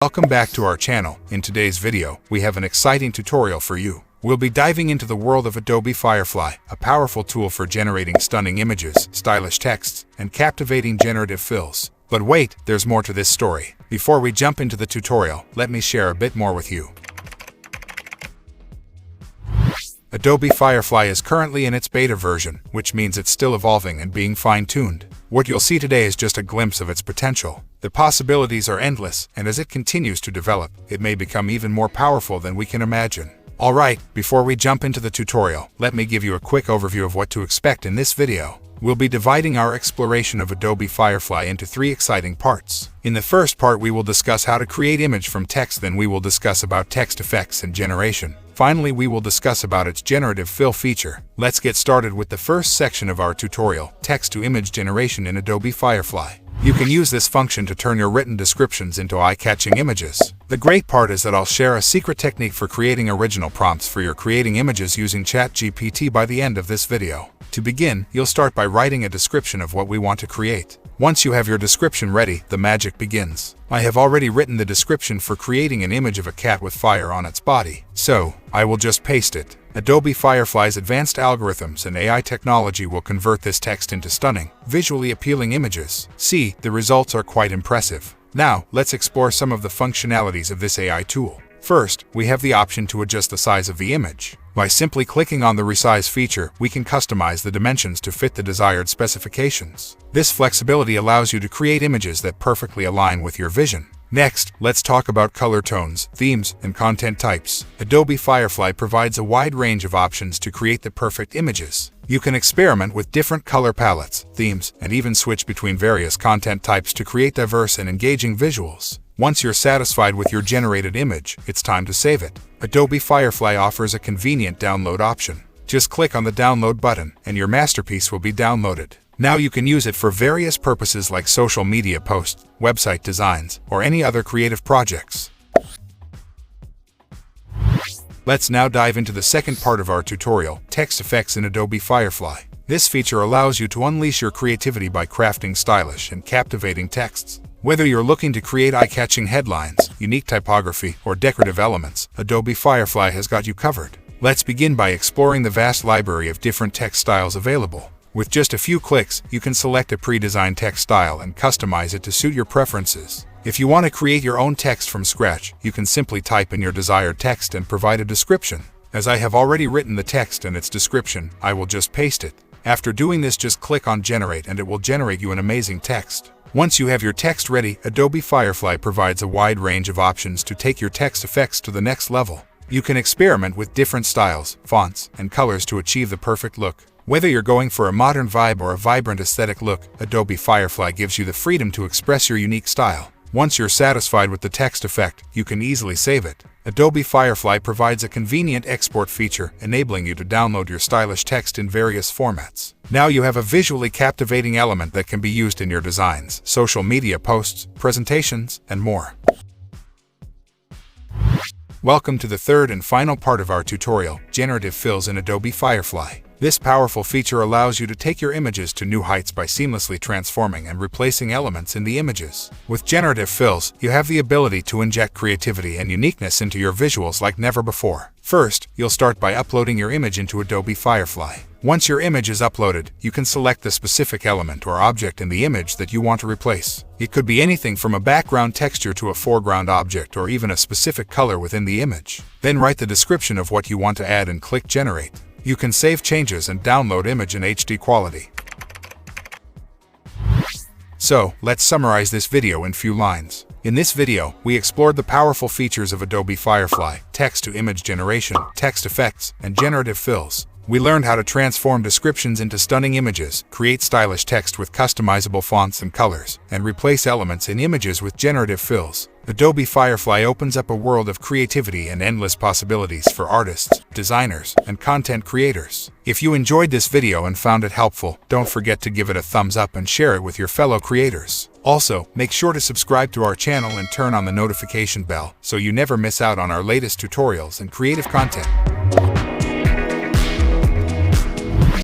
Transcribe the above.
Welcome back to our channel. In today's video, we have an exciting tutorial for you. We'll be diving into the world of Adobe Firefly, a powerful tool for generating stunning images, stylish texts, and captivating generative fills. But wait, there's more to this story. Before we jump into the tutorial, let me share a bit more with you. Adobe Firefly is currently in its beta version, which means it's still evolving and being fine-tuned. What you'll see today is just a glimpse of its potential. The possibilities are endless, and as it continues to develop, it may become even more powerful than we can imagine. Alright, before we jump into the tutorial, let me give you a quick overview of what to expect in this video. We'll be dividing our exploration of Adobe Firefly into 3 exciting parts. In the first part, we will discuss how to create image from text, then we will discuss about text effects and generation. Finally, we will discuss about its generative fill feature. Let's get started with the first section of our tutorial, text-to-image generation in Adobe Firefly. You can use this function to turn your written descriptions into eye-catching images. The great part is that I'll share a secret technique for creating original prompts for your creating images using ChatGPT by the end of this video. To begin, you'll start by writing a description of what we want to create. Once you have your description ready, the magic begins. I have already written the description for creating an image of a cat with fire on its body, so I will just paste it. Adobe Firefly's advanced algorithms and AI technology will convert this text into stunning, visually appealing images. See, the results are quite impressive. Now, let's explore some of the functionalities of this AI tool. First, we have the option to adjust the size of the image. By simply clicking on the resize feature, we can customize the dimensions to fit the desired specifications. This flexibility allows you to create images that perfectly align with your vision. Next, let's talk about color tones, themes, and content types. Adobe Firefly provides a wide range of options to create the perfect images. You can experiment with different color palettes, themes, and even switch between various content types to create diverse and engaging visuals. Once you're satisfied with your generated image, it's time to save it. Adobe Firefly offers a convenient download option. Just click on the download button, and your masterpiece will be downloaded. Now you can use it for various purposes like social media posts, website designs, or any other creative projects. Let's now dive into the second part of our tutorial, text effects in Adobe Firefly. This feature allows you to unleash your creativity by crafting stylish and captivating texts. Whether you're looking to create eye-catching headlines, unique typography, or decorative elements, Adobe Firefly has got you covered. Let's begin by exploring the vast library of different text styles available. With just a few clicks, you can select a pre-designed text style and customize it to suit your preferences. If you want to create your own text from scratch, you can simply type in your desired text and provide a description. As I have already written the text and its description, I will just paste it. After doing this, just click on Generate and it will generate you an amazing text. Once you have your text ready, Adobe Firefly provides a wide range of options to take your text effects to the next level. You can experiment with different styles, fonts, and colors to achieve the perfect look. Whether you're going for a modern vibe or a vibrant aesthetic look, Adobe Firefly gives you the freedom to express your unique style. Once you're satisfied with the text effect, you can easily save it. Adobe Firefly provides a convenient export feature, enabling you to download your stylish text in various formats. Now you have a visually captivating element that can be used in your designs, social media posts, presentations, and more. Welcome to the third and final part of our tutorial, Generative Fills in Adobe Firefly. This powerful feature allows you to take your images to new heights by seamlessly transforming and replacing elements in the images. With Generative Fills, you have the ability to inject creativity and uniqueness into your visuals like never before. First, you'll start by uploading your image into Adobe Firefly. Once your image is uploaded, you can select the specific element or object in the image that you want to replace. It could be anything from a background texture to a foreground object or even a specific color within the image. Then write the description of what you want to add and click Generate. You can save changes and download image in HD quality. So, let's summarize this video in few lines. In this video, we explored the powerful features of Adobe Firefly, text-to-image generation, text effects, and generative fills. We learned how to transform descriptions into stunning images, create stylish text with customizable fonts and colors, and replace elements in images with generative fills. Adobe Firefly opens up a world of creativity and endless possibilities for artists, designers, and content creators. If you enjoyed this video and found it helpful, don't forget to give it a thumbs up and share it with your fellow creators. Also, make sure to subscribe to our channel and turn on the notification bell so you never miss out on our latest tutorials and creative content.